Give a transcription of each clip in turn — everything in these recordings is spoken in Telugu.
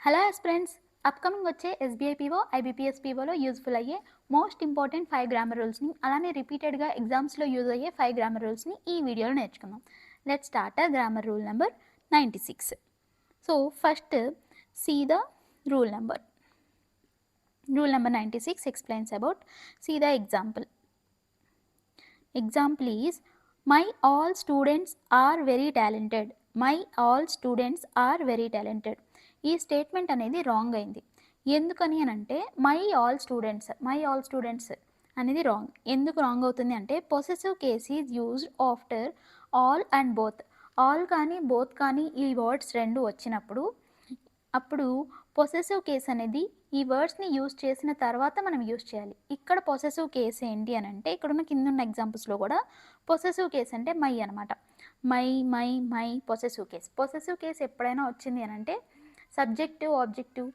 హలో ఫ్రెండ్స్, అప్కమింగ్ వచ్చే ఎస్బీఐ పీఓ ఐబీపీఎస్ పీఓలో యూజ్ఫుల్ అయ్యే మోస్ట్ ఇంపార్టెంట్ 5 గ్రామర్ రూల్స్ని అలానే రిపీటెడ్గా ఎగ్జామ్స్లో యూజ్ అయ్యే 5 గ్రామర్ రూల్స్ని ఈ వీడియోలో నేర్చుకుందాం. Let's start grammar rule number 96. So first see the rule number. Rule number 96 explains about, see the example. Example is, my all students are very talented. My all students are very talented. ఈ స్టేట్మెంట్ అనేది రాంగ్ అయింది. ఎందుకని అని అంటే మై ఆల్ స్టూడెంట్స్ అనేది రాంగ్. ఎందుకు రాంగ్ అవుతుంది అంటే possessive case is used after all and both. All కానీ బోత్ కానీ ఈ వర్డ్స్ రెండు వచ్చినప్పుడు అప్పుడు పొసెసివ్ కేస్ అనేది ఈ వర్డ్స్ని యూజ్ చేసిన తర్వాత మనం యూజ్ చేయాలి. ఇక్కడ పొసెసివ్ కేస్ ఏంటి అని అంటే ఇక్కడున్న కింద ఎగ్జాంపుల్స్లో కూడా పొసెసివ్ కేస్ అంటే మై అనమాట. మై పొసెసివ్ కేస్ ఎప్పుడైనా వచ్చింది అని అంటే సబ్జెక్టివ్, ఆబ్జెక్టివ్,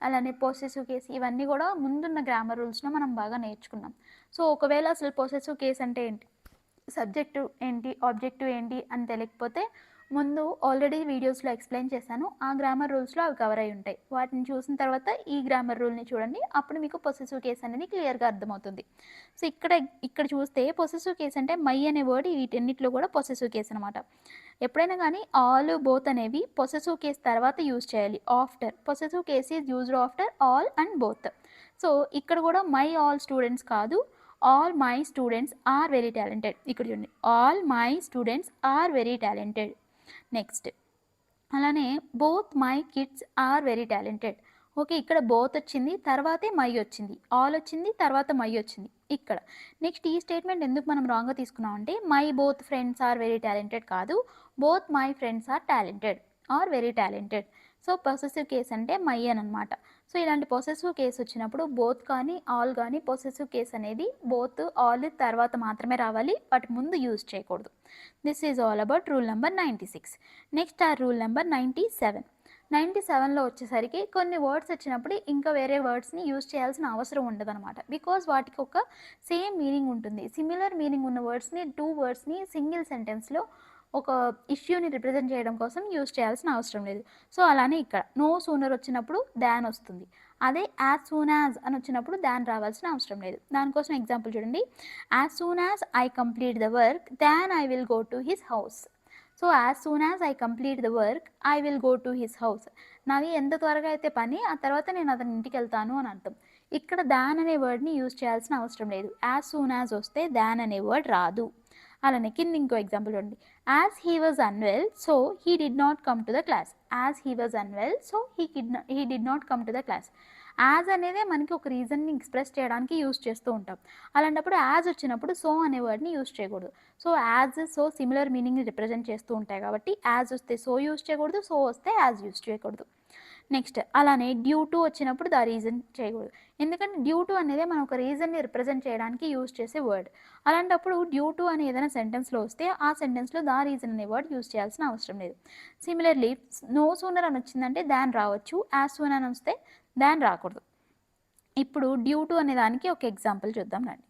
అలానే పొసెసివ్ కేస్ ఇవన్నీ కూడా ముందున్న గ్రామర్ రూల్స్లో మనం బాగా నేర్చుకున్నాం. సో ఒకవేళ అసలు పొసెసివ్ కేస్ అంటే ఏంటి, సబ్జెక్టివ్ ఏంటి, ఆబ్జెక్టివ్ ఏంటి అని తెలియకపోతే ముందు ఆల్రెడీ వీడియోస్లో ఎక్స్ప్లెయిన్ చేశాను. ఆ గ్రామర్ రూల్స్లో అవి కవర్ అయి ఉంటాయి. వాటిని చూసిన తర్వాత ఈ గ్రామర్ రూల్ని చూడండి, అప్పుడు మీకు పొసెసివ్ కేస్ అనేది క్లియర్గా అర్థమవుతుంది. సో ఇక్కడ చూస్తే పొసెసివ్ కేస్ అంటే మై అనే వర్డ్ వీటన్నిటిలో కూడా పొసెసివ్ కేస్ అనమాట. ఎప్పుడైనా కానీ ఆల్, బోత్ అనేవి పొసెసివ్ కేస్ తర్వాత యూజ్ చేయాలి. After possessive case is used after all and both. So ఇక్కడ కూడా మై ఆల్ స్టూడెంట్స్ కాదు, all my students are very talented. ఇక్కడ చూడండి, all my students are very talented. Next అలానే both my kids are very talented. Okay, ఇక్కడ బోత్ వచ్చింది, తర్వాతే మై వచ్చింది, ఆల్ వచ్చింది, తర్వాత మై వచ్చింది ఇక్కడ. నెక్స్ట్ ఈ స్టేట్మెంట్ ఎందుకు మనం రాంగ్గా తీసుకున్నాం అంటే my both friends are very talented కాదు, both my friends are talented are very talented. So possessive case అంటే మై అని అనమాట. సో ఇలాంటి పొసెసివ్ కేస్ వచ్చినప్పుడు బోత్ కానీ ఆల్ కానీ పొసెసివ్ కేస్ అనేది బోత్, ఆల్ తర్వాత మాత్రమే రావాలి, వాటి ముందు యూజ్ చేయకూడదు. This is all about rule number 96. Next ఆ రూల్ నెంబర్ 97. 97లో వచ్చేసరికి కొన్ని వర్డ్స్ వచ్చినప్పుడు ఇంకా వేరే వర్డ్స్ని యూజ్ చేయాల్సిన అవసరం ఉండదన్నమాట. బికాజ్ వాటికి ఒక సేమ్ మీనింగ్ ఉంటుంది. సిమిలర్ మీనింగ్ ఉన్న వర్డ్స్ని, 2 వర్డ్స్ని సింగిల్ సెంటెన్స్లో ఒక ఇష్యూని రిప్రజెంట్ చేయడం కోసం యూజ్ చేయాల్సిన అవసరం లేదు. సో అలానే ఇక్కడ నో సూనర్ వచ్చినప్పుడు దాన్ వస్తుంది. అదే యాజ్ సూన్ యాజ్ అని వచ్చినప్పుడు దాన్ రావాల్సిన అవసరం లేదు. దానికోసం ఎగ్జాంపుల్ చూడండి, as soon as I complete the work than I will go to his house. So as soon as I complete the work I will go to his house. నాది ఎంత త్వరగా అయితే పని, ఆ తర్వాత నేను అతని ఇంటికి వెళ్తాను అని అర్థం. ఇక్కడ దాన్ అనే వర్డ్ని యూజ్ చేయాల్సిన అవసరం లేదు. యాజ్ సూన్ యాజ్ వస్తే దాన్ అనే వర్డ్ రాదు. అలానే కింద ఇంకో ఎగ్జాంపుల్ చూడండి, as he was unwell so he did not come to the class. As he was unwell so he did not come to the class. As అనేది మనకి ఒక రీజన్ని ఎక్స్ప్రెస్ చేయడానికి యూజ్ చేస్తూ ఉంటాం. అలాంటప్పుడు యాజ్ వచ్చినప్పుడు సో అనే వర్డ్ని యూజ్ చేయకూడదు. సో యాజ్, సో సిమిలర్ మీనింగ్ని రిప్రజెంట్ చేస్తూ ఉంటాయి కాబట్టి యాజ్ వస్తే సో యూజ్ చేయకూడదు, సో వస్తే యాజ్ యూజ్ చేయకూడదు. నెక్స్ట్ అలానే డ్యూ టు వచ్చినప్పుడు ద రీజన్ చేయకూడదు. ఎందుకంటే డ్యూ టు అనేది మనం ఒక రీజన్ని రిప్రజెంట్ చేయడానికి యూజ్ చేసే వర్డ్. అలాంటప్పుడు డ్యూ టు అని ఏదైనా సెంటెన్స్లో వస్తే ఆ సెంటెన్స్లో ద రీజన్ అనే వర్డ్ యూజ్ చేయాల్సిన అవసరం లేదు. సిమిలర్లీ నో సూనర్ అని వచ్చిందంటే దాన్ రావచ్చు, యాజ్ సూన్ అని వస్తే దాన్ రాకూడదు. ఇప్పుడు డ్యూ టు అనే దానికి ఒక ఎగ్జాంపుల్ చూద్దాం రండి.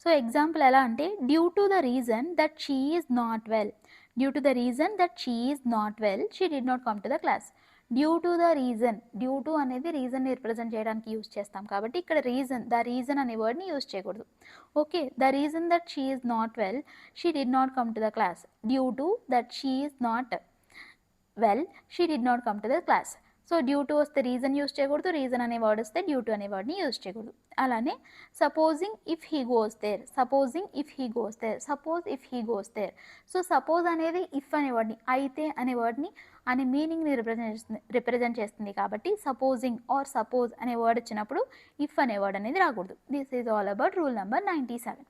సో ఎగ్జాంపుల్ ఎలా అంటే, due to the reason that she is not well. Due to the reason that she is not well she did not come to the class. Due to the reason, due to అనేది రీజన్ని రిప్రజెంట్ చేయడానికి యూజ్ చేస్తాం కాబట్టి ఇక్కడ రీజన్, ద రీజన్ అనే వర్డ్ని యూజ్ చేయకూడదు. Okay, the reason that she is not well she did not come to the class. Due to that she is not well she did not come to the class. So due to వస్తే రీజన్ యూజ్ చేయకూడదు, రీజన్ అనే వర్డ్ వస్తే డ్యూ టు అనే వర్డ్ని యూజ్ చేయకూడదు. అలానే supposing if he goes there, supposing if he goes there, suppose if he goes there. So suppose అనేది ఇఫ్ అనే వర్డ్ని, అయితే అనే వర్డ్ని అనే మీనింగ్ని రిప్రజెంట్ చేస్తుంది కాబట్టి సపోజింగ్ ఆర్ సపోజ్ అనే వర్డ్ వచ్చినప్పుడు ఇఫ్ అనే వర్డ్ అనేది రాకూడదు. This is all about rule number 97.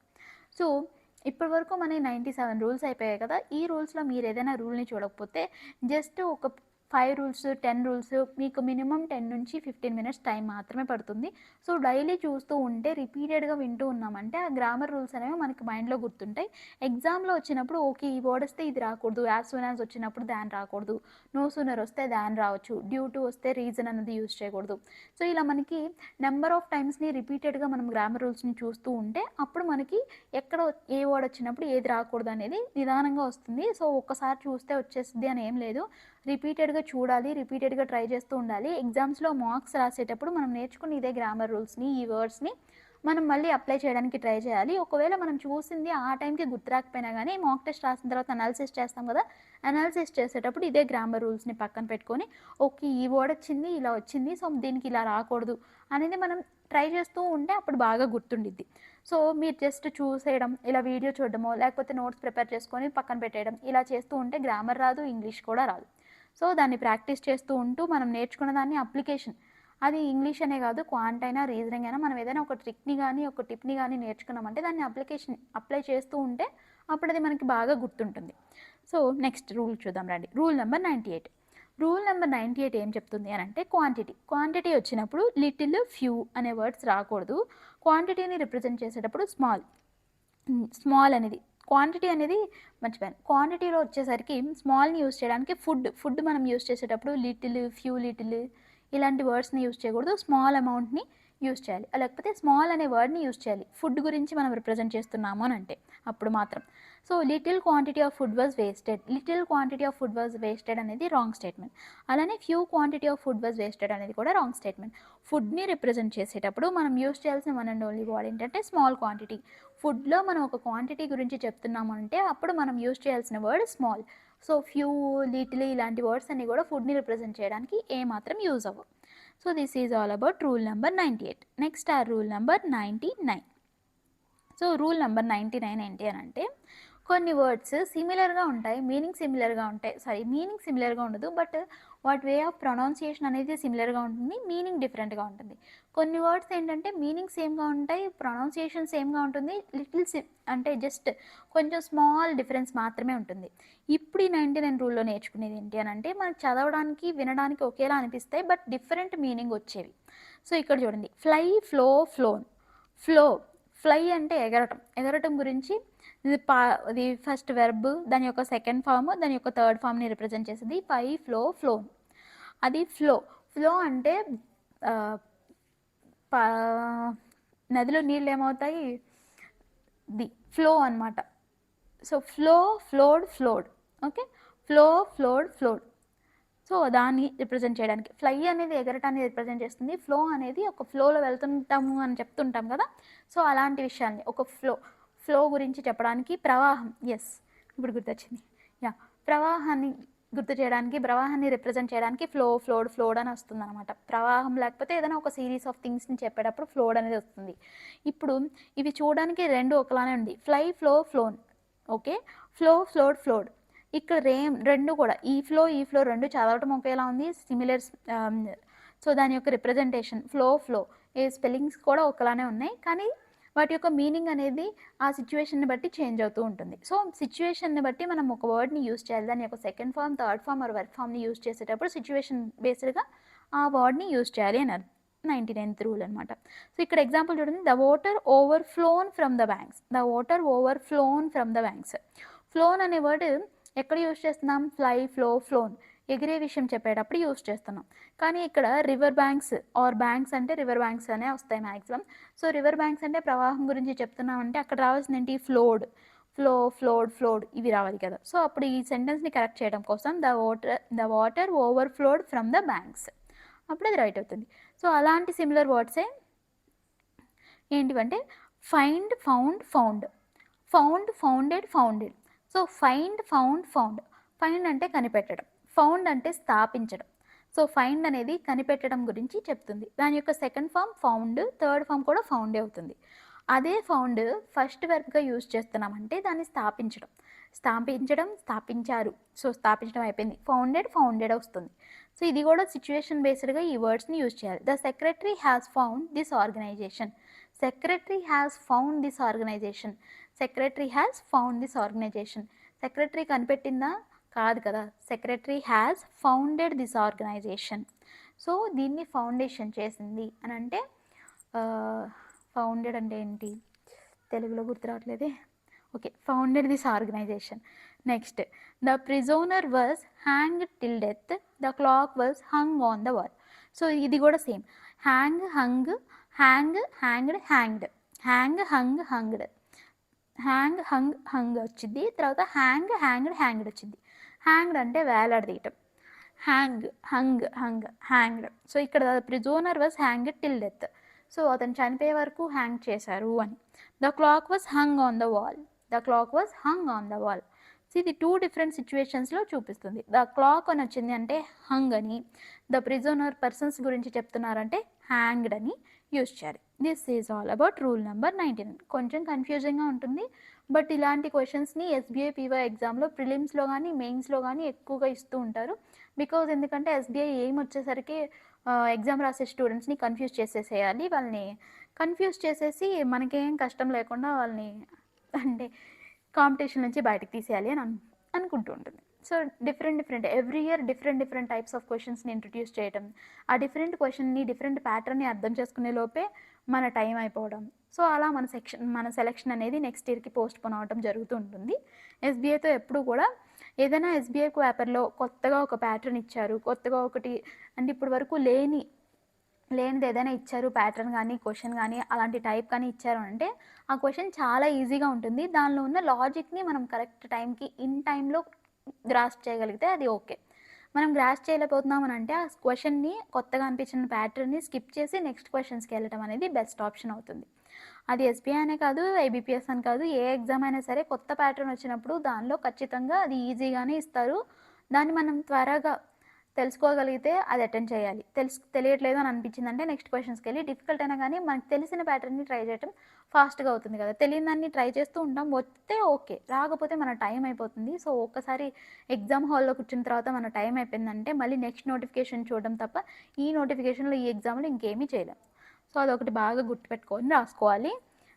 So ఇప్పటి వరకు మన 97 రూల్స్ అయిపోయాయి కదా. ఈ రూల్స్లో మీరు ఏదైనా రూల్ని చూడకపోతే జస్ట్ ఒక 5 రూల్స్, 10 రూల్స్ మీకు మినిమం 10 నుంచి 15 మినిట్స్ టైం మాత్రమే పడుతుంది. సో డైలీ చూస్తూ ఉంటే, రిపీటెడ్గా వింటూ ఉన్నామంటే ఆ గ్రామర్ రూల్స్ అనేవి మనకి మైండ్లో గుర్తుంటాయి. ఎగ్జామ్లో వచ్చినప్పుడు ఓకే ఈ వర్డ్ వస్తే ఇది రాకూడదు, యాజ్ సూన్ యాజ్ వచ్చినప్పుడు దాన్ రాకూడదు, నో సూనర్ వస్తే దాన్ రావచ్చు, డ్యూ టు వస్తే రీజన్ అనేది యూజ్ చేయకూడదు. సో ఇలా మనకి నెంబర్ ఆఫ్ టైమ్స్ని రిపీటెడ్గా మనం గ్రామర్ రూల్స్ని చూస్తూ ఉంటే అప్పుడు మనకి ఎక్కడ ఏ వర్డ్ వచ్చినప్పుడు ఏది రాకూడదు అనేది నిదానంగా వస్తుంది. సో ఒక్కసారి చూస్తే వచ్చేస్తుంది అని ఏం లేదు. రిపీటెడ్గా చూడాలి, రిపీటెడ్గా ట్రై చేస్తూ ఉండాలి. ఎగ్జామ్స్లో మార్క్స్ రాసేటప్పుడు మనం నేర్చుకుని ఇదే గ్రామర్ రూల్స్ని, ఈ వర్డ్స్ని మనం మళ్ళీ అప్లై చేయడానికి ట్రై చేయాలి. ఒకవేళ మనం చూసింది ఆ టైంకి గుర్తు రాకపోయినా కానీ మాక్ టెస్ట్ రాసిన తర్వాత అనాలిసిస్ చేస్తాం కదా, అనాలిసిస్ చేసేటప్పుడు ఇదే గ్రామర్ రూల్స్ని పక్కన పెట్టుకొని ఓకే ఈ వర్డ్ వచ్చింది ఇలా వచ్చింది, సో దీనికి ఇలా రాకూడదు అనేది మనం ట్రై చేస్తూ ఉంటే అప్పుడు బాగా గుర్తుండిద్ది. సో మీరు జస్ట్ చూసేయడం, ఇలా వీడియో చూడడమో లేకపోతే నోట్స్ ప్రిపేర్ చేసుకొని పక్కన పెట్టేయడం ఇలా చేస్తూ ఉంటే గ్రామర్ రాదు, ఇంగ్లీష్ కూడా రాదు. సో దాన్ని ప్రాక్టీస్ చేస్తూ ఉంటూ మనం నేర్చుకున్న దాన్ని అప్లికేషన్, అది ఇంగ్లీష్ అనే కాదు క్వాంట్ అయినా రీజనింగ్ అయినా మనం ఏదైనా ఒక ట్రిక్ని కానీ ఒక టిప్ని కానీ నేర్చుకున్నామంటే దాన్ని అప్లై చేస్తూ ఉంటే అప్పుడు అది మనకి బాగా గుర్తుంటుంది. సో నెక్స్ట్ రూల్ చూద్దాం రండి. Rule number 98. రూల్ నెంబర్ 98 ఏం చెప్తుంది అని అంటే క్వాంటిటీ వచ్చినప్పుడు లిటిల్, ఫ్యూ అనే వర్డ్స్ రాకూడదు. క్వాంటిటీని రిప్రజెంట్ చేసేటప్పుడు స్మాల్ అనేది, క్వాంటిటీ అనేది మర్చిపోయాను. క్వాంటిటీలో వచ్చేసరికి స్మాల్ని యూజ్ చేయడానికి ఫుడ్ మనం యూజ్ చేసేటప్పుడు లిటిల్, ఫ్యూ లిటిల్ ఇలాంటి వర్డ్స్ని యూజ్ చేయకూడదు, స్మాల్ అమౌంట్ని యూజ్ చేయాలి. లేకపోతే స్మాల్ అనే వర్డ్ని యూజ్ చేయాలి ఫుడ్ గురించి మనం రిప్రజెంట్ చేస్తున్నాము అని అంటే అప్పుడు మాత్రం. So little quantity of food was wasted అనేది రాంగ్ స్టేట్మెంట్. అలానే few quantity of food was wasted అనేది కూడా రాంగ్ స్టేట్మెంట్. ఫుడ్ని రిప్రజెంట్ చేసేటప్పుడు మనం యూజ్ చేయాల్సిన వన్ అండ్ ఓన్లీ వర్డ్ ఏంటంటే స్మాల్ క్వాంటిటీ. ఫుడ్లో మనం ఒక క్వాంటిటీ గురించి చెప్తున్నాము అంటే అప్పుడు మనం యూజ్ చేయాల్సిన word small. So few, little ఇలాంటి వర్డ్స్ అన్ని కూడా ఫుడ్ని రిప్రజెంట్ చేయడానికి ఏమాత్రం యూజ్ అవ్వవు. So this is all about rule number 98. Next rule number 99. So rule number 99 ఏంటి అని అంటే కొన్ని వర్డ్స్ సిమిలర్గా ఉంటాయి, మీనింగ్ సిమిలర్గా ఉండదు, బట్ వాటి వే ఆఫ్ ప్రొనౌన్సియేషన్ అనేది సిమిలర్గా ఉంటుంది, మీనింగ్ డిఫరెంట్గా ఉంటుంది. కొన్ని వర్డ్స్ ఏంటంటే మీనింగ్ సేమ్గా ఉంటాయి, ప్రొనౌన్సియేషన్ సేమ్గా ఉంటుంది, అంటే జస్ట్ కొంచెం స్మాల్ డిఫరెన్స్ మాత్రమే ఉంటుంది. ఇప్పుడు ఈ 99 రూల్లో నేర్చుకునేది ఏంటి అని అంటే మనకు చదవడానికి వినడానికి ఒకేలా అనిపిస్తాయి బట్ డిఫరెంట్ మీనింగ్ వచ్చేవి. సో ఇక్కడ చూడండి, ఫ్లై, ఫ్లో. ఫ్లై అంటే ఎగరటం గురించి ఇది ఫస్ట్ వెర్బ్, దాని యొక్క సెకండ్ ఫామ్, దాని యొక్క థర్డ్ ఫామ్ని రిప్రజెంట్ చేసింది. ఫ్లోన్. అది ఫ్లో అంటే నదిలో నీళ్ళు ఏమవుతాయి, ది ఫ్లో అనమాట. So flowed. Okay, flowed. So దాన్ని రిప్రజెంట్ చేయడానికి ఫ్లై అనేది ఎగరటాన్ని రిప్రజెంట్ చేస్తుంది, ఫ్లో అనేది ఒక ఫ్లోలో వెళ్తుంటాము అని చెప్తుంటాం కదా, సో అలాంటి విషయాన్ని ఒక ఫ్లో గురించి చెప్పడానికి. ప్రవాహం, ఎస్ ఇప్పుడు గుర్తొచ్చింది, ప్రవాహాన్ని గుర్తు చేయడానికి, ప్రవాహాన్ని రిప్రజెంట్ చేయడానికి ఫ్లోడ్ అని వస్తుంది అనమాట. ప్రవాహం లేకపోతే ఏదైనా ఒక సిరీస్ ఆఫ్ థింగ్స్ని చెప్పేటప్పుడు ఫ్లోడ్ అనేది వస్తుంది. ఇప్పుడు ఇవి చూడడానికి రెండు ఒకలానే ఉంది, ఫ్లై, ఫ్లోన్. Okay, flowed. ఇక్కడ రెండు కూడా ఈ ఫ్లో రెండు చదవటం ఒకేలా ఉంది, సిమిలర్. సో దాని యొక్క రిప్రజెంటేషన్ ఫ్లో ఈ స్పెల్లింగ్స్ కూడా ఒకలానే ఉన్నాయి, కానీ వాటి యొక్క మీనింగ్ అనేది ఆ సిచ్యువేషన్ని బట్టి చేంజ్ అవుతూ ఉంటుంది. సో సిచ్యువేషన్ని బట్టి మనం ఒక వర్డ్ని యూజ్ చేయాలి, దాని యొక్క second form, third form or work ఫామ్ని యూజ్ చేసేటప్పుడు సిచ్యువేషన్ బేస్డ్గా ఆ వర్డ్ని యూజ్ చేయాలి అని 99th రూల్ అనమాట. సో ఇక్కడ ఎగ్జాంపుల్ చూడండి, the water overflown from the banks. Flown అనే వర్డ్ ఎక్కడ యూజ్ చేస్తున్నాం, ఫ్లై, ఫ్లోన్ ఎగిరే విషయం చెప్పేటప్పుడు యూజ్ చేస్తున్నాం. కానీ ఇక్కడ రివర్ బ్యాంక్స్ ఆర్ బ్యాంక్స్ అంటే రివర్ బ్యాంక్స్ అనే వస్తాయి మ్యాక్సిమం. సో రివర్ బ్యాంక్స్ అంటే ప్రవాహం గురించి చెప్తున్నాం అంటే అక్కడ రావాల్సింది ఏంటి, ఫ్లోడ్ ఇవి రావాలి కదా. సో అప్పుడు ఈ సెంటెన్స్ని కరెక్ట్ చేయడం కోసం the water overflowed from the banks, అప్పుడు అది రైట్ అవుతుంది. సో అలాంటి సిమిలర్ వర్డ్సే ఏంటివంటే find, found, founded. So found అంటే కనిపెట్టడం, ఫౌండ్ అంటే స్థాపించడం. సో ఫైండ్ అనేది కనిపెట్టడం గురించి చెప్తుంది. దాని యొక్క second form found, third form కూడా ఫౌండే అవుతుంది. అదే ఫౌండ్ ఫస్ట్ వెర్బ్గా యూజ్ చేస్తున్నామంటే దాన్ని స్థాపించారు. సో స్థాపించడం అయిపోయింది, ఫౌండెడ్ వస్తుంది. సో ఇది కూడా సిచ్యువేషన్ బేస్డ్గా ఈ వర్డ్స్ని యూజ్ చేయాలి. The secretary has found this organisation. Secretary కనిపెట్టిందా, కాదు కదా, secretary has founded this organisation. So దీన్ని ఫౌండేషన్ చేసింది అని అంటే, ఫౌండెడ్ అంటే ఏంటి తెలుగులో గుర్తు రావట్లేదే. Okay, founded this organisation. Next, the prisoner was hanged till death, the clock was hung on the wall. So ఇది కూడా సేమ్, హ్యాంగ్డ్, హంగ్ వచ్చింది, తర్వాత హ్యాంగ్డ్ వచ్చింది. హ్యాంగ్డ్ అంటే వేలాడదీయటం, హ్యాంగ్డ్. సో ఇక్కడ prisoner was hanged till death. So అతను చనిపోయే వరకు హ్యాంగ్ చేశారు అని. The clock was hung on the wall. The clock was hung on the wall. So ఇది 2 డిఫరెంట్ సిచ్యువేషన్స్లో చూపిస్తుంది. ద క్లాక్ అని వచ్చింది అంటే హంగ్ అని, ద ప్రిజోనర్ పర్సన్స్ గురించి చెప్తున్నారంటే హ్యాంగ్డ్ అని యూజ్ చేయాలి. This is all about rule number 99. కొంచెం కన్ఫ్యూజింగ్గా ఉంటుంది, బట్ ఇలాంటి క్వశ్చన్స్ని ఎస్బీఐ పీవై ఎగ్జామ్లో ప్రిలిమ్స్లో కానీ మెయిన్స్లో కానీ ఎక్కువగా ఇస్తూ ఉంటారు. బికాజ్ ఎందుకంటే ఎస్బీఐ ఏం వచ్చేసరికి ఎగ్జామ్ రాసే స్టూడెంట్స్ని కన్ఫ్యూజ్ చేసేసేయాలి. వాళ్ళని కన్ఫ్యూజ్ చేసేసి మనకేం కష్టం లేకుండా వాళ్ళని అంటే కాంపిటీషన్ నుంచి బయటకు తీసేయాలి అని అనుకుంటూ ఉంటుంది. So different every year different types of క్వశ్చన్స్ని ఇంట్రడ్యూస్ చేయడం, ఆ డిఫరెంట్ క్వశ్చన్ని డిఫరెంట్ ప్యాటర్న్ని అర్థం చేసుకునే లోపే మన టైం అయిపోవడం. సో అలా మన సెలెక్షన్ అనేది నెక్స్ట్ ఇయర్కి పోస్ట్ పోన్ అవడం జరుగుతూ ఉంటుంది. ఎస్బీఐతో ఎప్పుడు కూడా ఏదైనా ఎస్బీఐ పేపర్లో కొత్తగా ఒక ప్యాటర్న్ ఇచ్చారు, కొత్తగా ఒకటి అంటే ఇప్పటి వరకు లేనిది ఏదైనా ఇచ్చారు, ప్యాటర్న్ కానీ క్వశ్చన్ కానీ అలాంటి టైప్ కానీ ఇచ్చారు అంటే ఆ క్వశ్చన్ చాలా ఈజీగా ఉంటుంది. దానిలో ఉన్న లాజిక్ని మనం కరెక్ట్ టైంకి ఇన్ టైంలో గ్రాస్ప్ చేయగలిగితే అది ఓకే. మనం గ్రాస్ప్ చేయలేకపోతున్నాం అని అంటే ఆ క్వశ్చన్ని కొత్తగా అనిపించిన ప్యాటర్న్ని స్కిప్ చేసి నెక్స్ట్ క్వశ్చన్స్కి వెళ్ళటం అనేది బెస్ట్ ఆప్షన్ అవుతుంది. అది ఎస్బీఐ అనే కాదు, ఐబీపీఎస్ అని కాదు, ఏ ఎగ్జామ్ అయినా సరే కొత్త ప్యాటర్న్ వచ్చినప్పుడు దానిలో ఖచ్చితంగా అది ఈజీగానే ఇస్తారు. దాన్ని మనం త్వరగా తెలుసుకోగలిగితే అది అటెండ్ చేయాలి. తెలియట్లేదు అని అనిపించిందంటే నెక్స్ట్ క్వశ్చన్స్కి వెళ్ళి డిఫికల్ట్ అయినా కానీ మనకు తెలిసిన ప్యాటర్న్ని ట్రై చేయడం ఫాస్ట్గా అవుతుంది కదా. తెలియని దాన్ని ట్రై చేస్తూ ఉంటాం, వస్తే ఓకే, రాకపోతే మన టైం అయిపోతుంది. సో ఒక్కసారి ఎగ్జామ్ హాల్లో కూర్చున్న తర్వాత మన టైం అయిపోయిందంటే మళ్ళీ నెక్స్ట్ నోటిఫికేషన్ చూడడం తప్ప ఈ నోటిఫికేషన్లో ఈ ఎగ్జామ్లో ఇంకేమీ చేయలేం. సో అదొకటి బాగా గుర్తుపెట్టుకొని రాసుకోవాలి.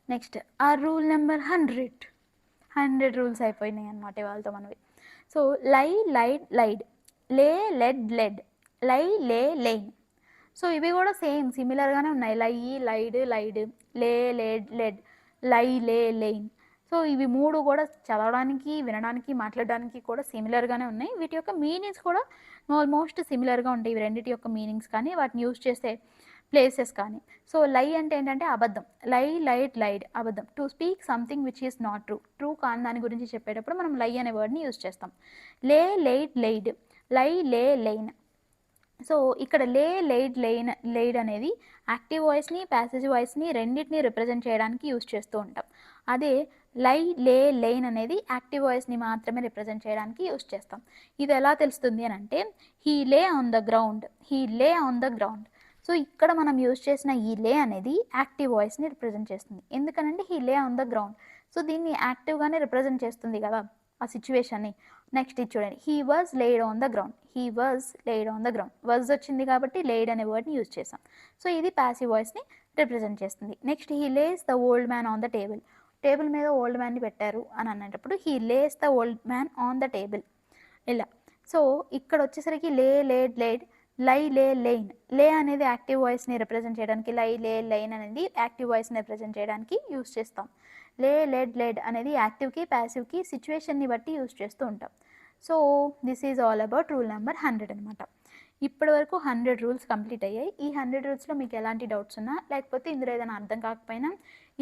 నెక్స్ట్ ఆ రూల్ నెంబర్ 100 రూల్స్ అయిపోయినాయి అన్నమాట వాళ్ళతో మనవి. సో లైడ్ లే లెడ్ లై లే లెయిన్. సో ఇవి కూడా సేమ్ సిమిలర్గానే ఉన్నాయి. లైడ్ లే లెడ్ లై లే లెయిన్. సో ఇవి 3 కూడా చదవడానికి, వినడానికి, మాట్లాడడానికి కూడా సిమిలర్గానే ఉన్నాయి. వీటి యొక్క మీనింగ్స్ కూడా ఆల్మోస్ట్ సిమిలర్గా ఉంటాయి. ఇవి రెండింటి యొక్క మీనింగ్స్ కానీ వాటిని యూజ్ చేసే ప్లేసెస్ కానీ. సో లై అంటే ఏంటంటే అబద్ధం. లైడ్ అబద్ధం. To speak something which is not true కాని దాని గురించి చెప్పేటప్పుడు మనం లై అనే వర్డ్ని యూజ్ చేస్తాం. లెయిడ్ లై లే లెయిన్. సో ఇక్కడ లెయిడ్ అనేది యాక్టివ్ వాయిస్ని, ప్యాసివ్ వాయిస్ని రెండింటిని రిప్రజెంట్ చేయడానికి యూజ్ చేస్తూ ఉంటాం. అదే లై లే లెయిన్ అనేది యాక్టివ్ వాయిస్ని మాత్రమే రిప్రజెంట్ చేయడానికి యూజ్ చేస్తాం. ఇది ఎలా తెలుస్తుంది అని అంటే హీ లే ఆన్ ద గ్రౌండ్. సో ఇక్కడ మనం యూజ్ చేసిన ఈ లే అనేది యాక్టివ్ వాయిస్ని రిప్రజెంట్ చేస్తుంది. ఎందుకనంటే హీ లే ఆన్ ద గ్రౌండ్. సో దీన్ని యాక్టివ్గానే రిప్రజెంట్ చేస్తుంది కదా ఆ సిచ్యువేషన్ని. నెక్స్ట్ ఇది చూడండి, he was laid on the ground. Was వచ్చింది కాబట్టి లేడ్ అనే వర్డ్ని యూజ్ చేసాం. సో ఇది ప్యాసివ్ వాయిస్ని రిప్రజెంట్ చేస్తుంది. Next he lays the old man on the table మీద ఓల్డ్ మ్యాన్ని పెట్టారు అని అనేటప్పుడు he lays the old man on the table ఇలా. సో ఇక్కడ వచ్చేసరికి లెడ్ లై లే లెయిన్. లే అనేది యాక్టివ్ వాయిస్ని రిప్రజెంట్ చేయడానికి, లై లే లెయిన్ అనేది యాక్టివ్ వాయిస్ని రిప్రజెంట్ చేయడానికి యూజ్ చేస్తాం. లెడ్ అనేది యాక్టివ్కి, ప్యాసివ్కి సిచ్యువేషన్ని బట్టి యూజ్ చేస్తూ ఉంటాం. So this is all about rule number 100 అనమాట. ఇప్పటి వరకు 100 రూల్స్ కంప్లీట్ అయ్యాయి. ఈ 100 రూల్స్లో మీకు ఎలాంటి డౌట్స్ ఉన్నా, లేకపోతే ఇందులో ఏదైనా అర్థం కాకపోయినా,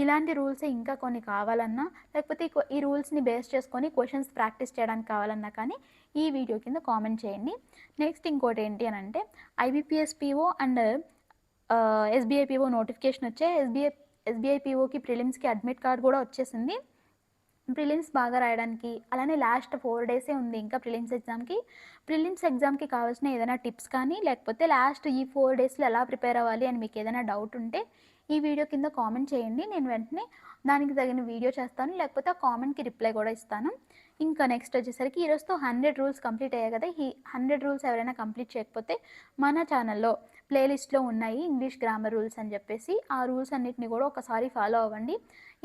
ఇలాంటి రూల్సే ఇంకా కొన్ని కావాలన్నా, లేకపోతే ఈ రూల్స్ని బేస్ చేసుకొని క్వశ్చన్స్ ప్రాక్టీస్ చేయడానికి కావాలన్నా కానీ ఈ వీడియో కింద కామెంట్ చేయండి. నెక్స్ట్ ఇంకోటి ఏంటి అని అంటే IBPS PO and SBI PO notification వచ్చే ఎస్బీఐ పీఓకి ప్రిలిమ్స్కి అడ్మిట్ కార్డ్ కూడా వచ్చేసింది. ప్రిలిమ్స్ బాగా రాయడానికి, అలానే లాస్ట్ 4 డేసే ఉంది ఇంకా ప్రిలిమ్స్ ఎగ్జామ్కి కావాల్సిన ఏదైనా టిప్స్ కానీ, లేకపోతే లాస్ట్ ఈ 4 డేస్లో ఎలా ప్రిపేర్ అవ్వాలి అని మీకు ఏదైనా డౌట్ ఉంటే ఈ వీడియో కింద కామెంట్ చేయండి. నేను వెంటనే దానికి తగిన వీడియో చేస్తాను, లేకపోతే ఆ కామెంట్కి రిప్లై కూడా ఇస్తాను. ఇంకా నెక్స్ట్ వచ్చేసరికి ఈరోజుతో 100 రూల్స్ కంప్లీట్ అయ్యాయి కదా. ఈ 100 రూల్స్ ఎవరైనా కంప్లీట్ చేయకపోతే మన ఛానల్లో ప్లేలిస్ట్లో ఉన్నాయి ఇంగ్లీష్ గ్రామర్ రూల్స్ అని చెప్పేసి. ఆ రూల్స్ అన్నిటిని కూడా ఒకసారి ఫాలో అవ్వండి.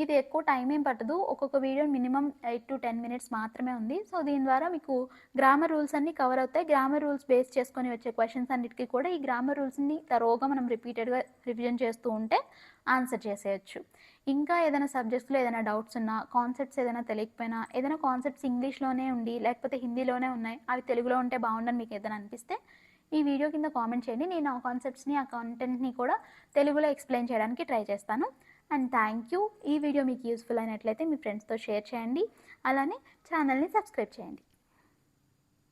ఇది ఎక్కువ టైం ఏం పట్టదు, ఒక్కొక్క వీడియో మినిమం 8 to 10 minutes మాత్రమే ఉంది. సో దీని ద్వారా మీకు గ్రామర్ రూల్స్ అన్నీ కవర్ అవుతాయి. గ్రామర్ రూల్స్ బేస్ చేసుకొని వచ్చే క్వశ్చన్స్ అన్నిటికీ కూడా ఈ గ్రామర్ రూల్స్ని తరోగా మనం రిపీటెడ్గా రివిజన్ చేస్తూ ఉంటే ఆన్సర్ చేసేయచ్చు. ఇంకా ఏదైనా సబ్జెక్ట్స్లో ఏదైనా డౌట్స్ ఉన్నా, కాన్సెప్ట్స్ ఏదైనా తెలియకపోయినా, ఏదైనా కాన్సెప్ట్స్ ఇంగ్లీష్లోనే ఉండి లేకపోతే హిందీలోనే ఉన్నాయి, అవి తెలుగులో ఉంటే బాగుండని మీకు ఏదైనా అనిపిస్తే ఈ వీడియో కింద కామెంట్ చేయండి. నేను ఆ కాన్సెప్ట్స్ని, ఆ కంటెంట్ని కూడా తెలుగులో ఎక్స్ప్లెయిన్ చేయడానికి ట్రై చేస్తాను. And thank you. ఈ వీడియో మీకు యూస్ఫుల్ అయినట్లయితే మీ ఫ్రెండ్స్తో షేర్ చేయండి, అలానే ఛానల్ని సబ్స్క్రైబ్ చేయండి.